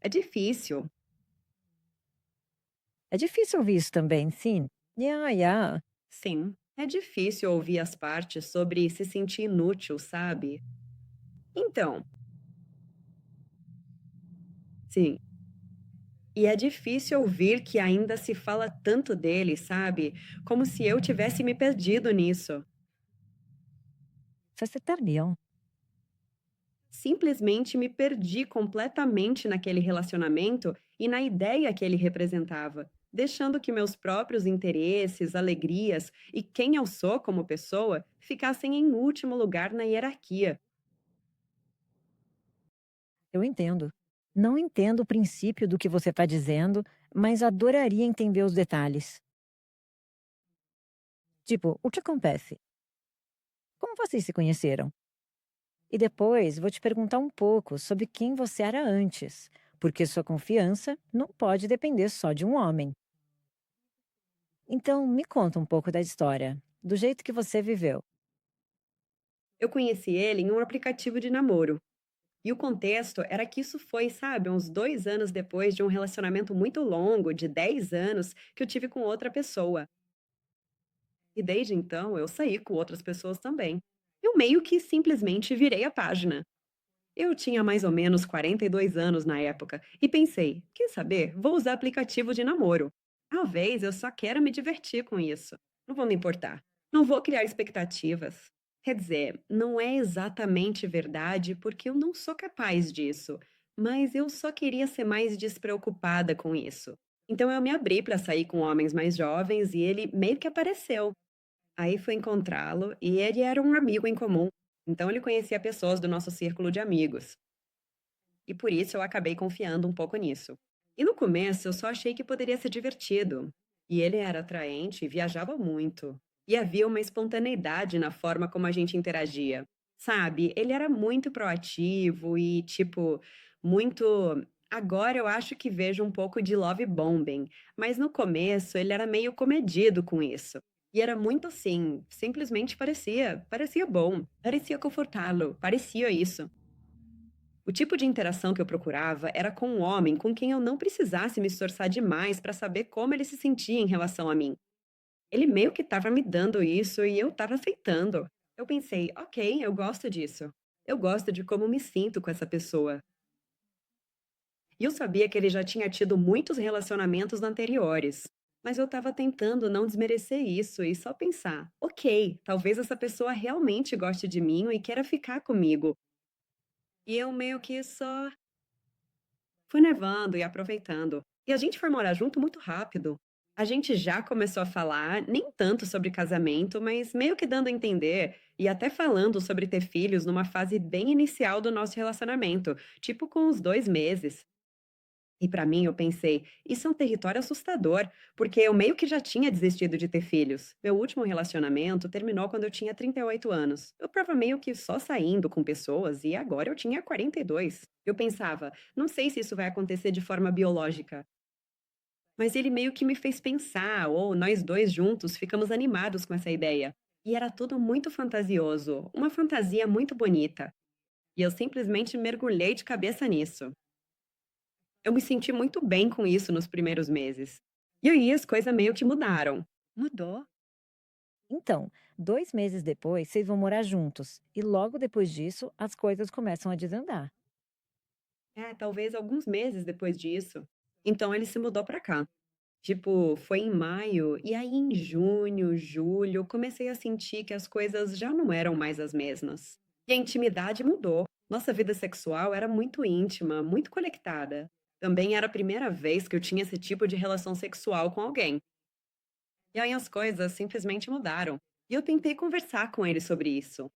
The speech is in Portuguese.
É difícil. É difícil ouvir isso também, sim. Yeah, yeah. Sim, é difícil ouvir as partes sobre se sentir inútil, sabe? Então, sim. E é difícil ouvir que ainda se fala tanto dele, sabe? Como se eu tivesse me perdido nisso. Ça se termine. Simplesmente me perdi completamente naquele relacionamento e na ideia que ele representava, deixando que meus próprios interesses, alegrias e quem eu sou como pessoa ficassem em último lugar na hierarquia. Eu entendo. Não entendo o princípio do que você está dizendo, mas adoraria entender os detalhes. Tipo, o que acontece? Como vocês se conheceram? E depois vou te perguntar um pouco sobre quem você era antes, porque sua confiança não pode depender só de um homem. Então, me conta um pouco da história, do jeito que você viveu. Eu conheci ele em um aplicativo de namoro. E o contexto era que isso foi, sabe, uns 2 anos depois de um relacionamento muito longo, de 10 anos, que eu tive com outra pessoa. E desde então eu saí com outras pessoas também. Eu meio que simplesmente virei a página. Eu tinha mais ou menos 42 anos na época e pensei, quer saber? Vou usar aplicativo de namoro. Talvez eu só quero me divertir com isso. Não vou me importar. Não vou criar expectativas. Quer dizer, não é exatamente verdade porque eu não sou capaz disso, mas eu só queria ser mais despreocupada com isso. Então eu me abri para sair com homens mais jovens e ele meio que apareceu. Aí fui encontrá-lo e ele era um amigo em comum. Então ele conhecia pessoas do nosso círculo de amigos. E por isso eu acabei confiando um pouco nisso. E no começo eu só achei que poderia ser divertido. E ele era atraente e viajava muito. E havia uma espontaneidade na forma como a gente interagia. Sabe, ele era muito proativo e, tipo, muito. Agora eu acho que vejo um pouco de love bombing, mas no começo ele era meio comedido com isso. E era muito assim, simplesmente parecia bom, parecia confortável, parecia isso. O tipo de interação que eu procurava era com um homem com quem eu não precisasse me esforçar demais para saber como ele se sentia em relação a mim. Ele meio que estava me dando isso e eu estava aceitando. Eu pensei, ok, eu gosto disso. Eu gosto de como me sinto com essa pessoa. E eu sabia que ele já tinha tido muitos relacionamentos anteriores. Mas eu estava tentando não desmerecer isso e só pensar, ok, talvez essa pessoa realmente goste de mim e queira ficar comigo. E eu meio que só fui nevando e aproveitando. E a gente foi morar junto muito rápido. A gente já começou a falar, nem tanto sobre casamento, mas meio que dando a entender, e até falando sobre ter filhos numa fase bem inicial do nosso relacionamento, tipo com uns 2 meses. E pra mim, eu pensei, isso é um território assustador, porque eu meio que já tinha desistido de ter filhos. Meu último relacionamento terminou quando eu tinha 38 anos. Eu estava meio que só saindo com pessoas e agora eu tinha 42. Eu pensava, não sei se isso vai acontecer de forma biológica. Mas ele meio que me fez pensar, ou nós dois juntos ficamos animados com essa ideia. E era tudo muito fantasioso, uma fantasia muito bonita. E eu simplesmente mergulhei de cabeça nisso. Eu me senti muito bem com isso nos primeiros meses. E aí as coisas meio que mudaram. Mudou? Então, 2 meses depois, vocês vão morar juntos. E logo depois disso, as coisas começam a desandar. É, talvez alguns meses depois disso. Então ele se mudou pra cá. Tipo, foi em maio, e aí em junho, julho, eu comecei a sentir que as coisas já não eram mais as mesmas. E a intimidade mudou. Nossa vida sexual era muito íntima, muito conectada. Também era a primeira vez que eu tinha esse tipo de relação sexual com alguém. E aí as coisas simplesmente mudaram. E eu tentei conversar com ele sobre isso.